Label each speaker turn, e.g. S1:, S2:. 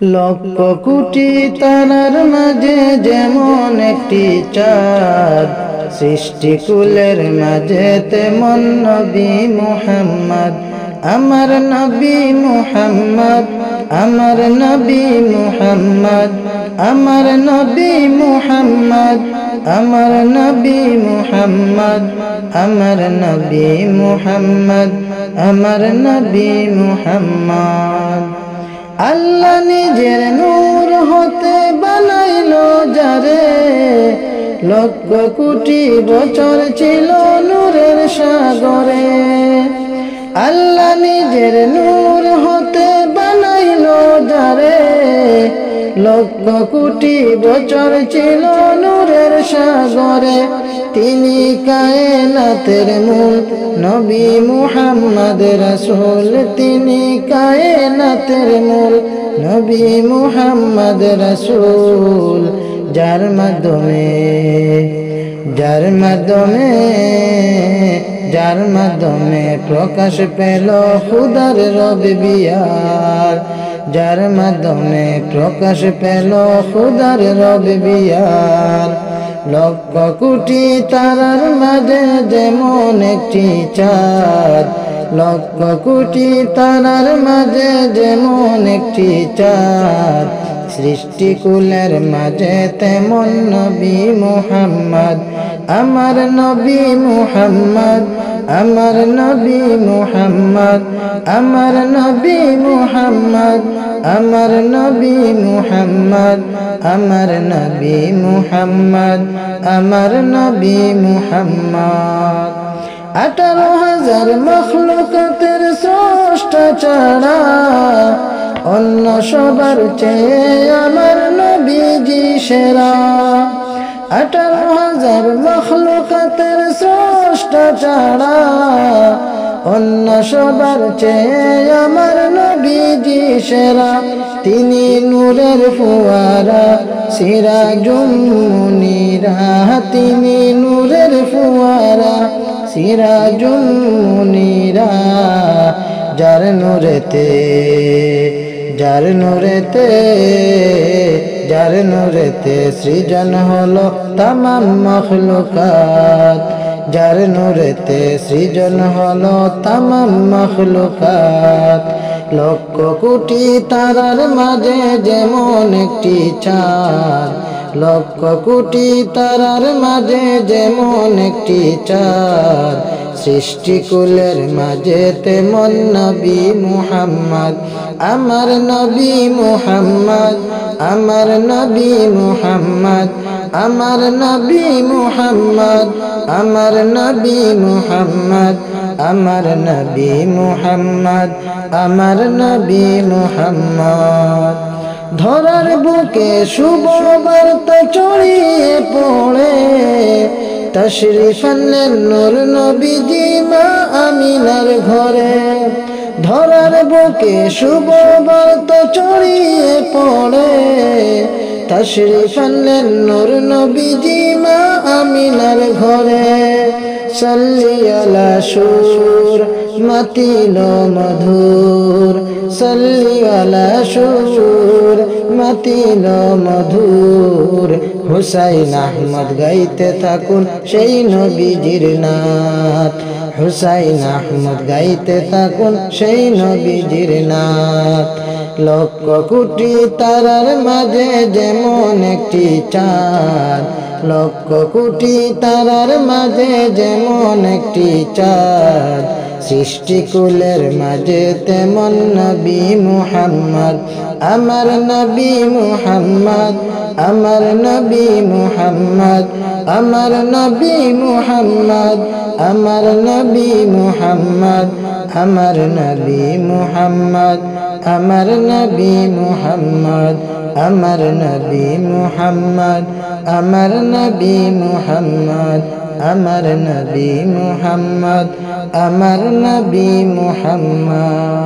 S1: লক্ষ কোটি তারার মাঝে যেমন একটি চাঁদ, সৃষ্টিকুলের মাঝে তেমন নবী মুহাম্মদ। আমার নবী মুহাম্মদ, আমার নবী মুহাম্মদ, আমার নবী মুহাম্মদ, আমার নবী মুহাম্মদ, আমার নবী মুহাম্মদ, আমার নবী মুহাম্মদ। আল্লাহ নিজের নূর হতে বানাইলো যারে, লক্ষ কোটি বছর ছিল নূরের সাগরে। আল্লাহ নিজের নূর হতে বানাইলো যারে, লক্ষ কোটি বছর ছিল নূরের সাগরে। তিনি কায়নাতের মূল নবী মুহাম্মদ রাসূল, তিনি কায়নাতের মূল নবী মুহাম্মদ রাসূল। যার মাধ্যমে প্রকাশ পেল খুদার রবিবিয়ার, যার মাধ্যমে প্রকাশ পেল খুদার রবিবিয়ার। লক্ষ কোটি তারার মাঝে যেমন একটি চাঁদ, লক্ষ কোটি তারার মাঝে যেমন একটি চাঁদ, সৃষ্টিকুলের মাঝে তেমন নবী মুহাম্মদ। আমার নবী মুহাম্মদ, আমার নবী মুহাম্মদ, আমার নবী মুহাম্মদ, আমার নবী মুহাম্মদ, আমার নবী মুহাম্মদ, আমার নবী মুহাম্মদ। 18,000 মখলুকাতের স্রষ্টা ছাড়া অন্য সবার চেয়ে আমার নবীজি সেরা। 18,000 মখলুকাতের স্রষ্টা ছাড়া অন্য সবার চেয়ে আমার নবীজি সেরা। তিনি নূরের ফুয়ারা সিরাজুম মুনিরা, তিনি নূরের ফুয়ারা সিরাজুম মুনিরা। যার নূরেতে সৃজন হলো তামাম মখলুকাত, যার নূরেতে সৃজন হলো তামাম মখলুকাত। লক্ষ কোটি তারার মাঝে যেমন একটি চাঁদ, লক্ষ কোটি তারার মাঝে যেমন একটি চাঁদ, সৃষ্টিকুলের মাঝে তেমন নবী মুহাম্মদ। আমার নবী মুহাম্মদ, আমার নবী মুহাম্মদ, আমার নবী মুহাম্মদ, আমার নবী মুহাম্মদ, আমার নবী মুহাম্মদ, আমার নবী মুহাম্মদ। ধরার বুকে শুভ বার্তা ছড়িয়ে পড়ে, তশরিফ আনলেন নূর নবীজি মা আমিনার ঘরে। ধরার বুকে শুভ বার্তা ছড়িয়ে পড়ে, তশরিফ আনলেন নূর নবীজি মা আমিনার ঘরে। সাল্লি আলা সুর মাতিল মধুর, সাল্লি আলা সুর মাতিল মধুর। হুসাইন আহমদ গাইতে থাকুন সেই নবীজির নাত, হুসাইন আহমদ গাইতে থাকুন সেই নবীজির নাত। লক্ষ কোটি তারার মাঝে যেমন একটি চাঁদ, লক্ষ কোটি তারার মাঝে যেমন একটি চাঁদ, সৃষ্টিকুলের মাঝে তেমন নবী মুহাম্মদ। আমার নবী মুহাম্মদ, আমার নবী মুহাম্মদ, আমার নবী মুহাম্মদ, আমার নবী মুহাম্মদ, আমার নবী মুহাম্মদ, আমার নবী মুহাম্মদ, আমার নবী মুহাম্মদ, আমার নবী মুহাম্মদ, আমার নবী মুহাম্মদ, আমার নবী মুহাম্মদ।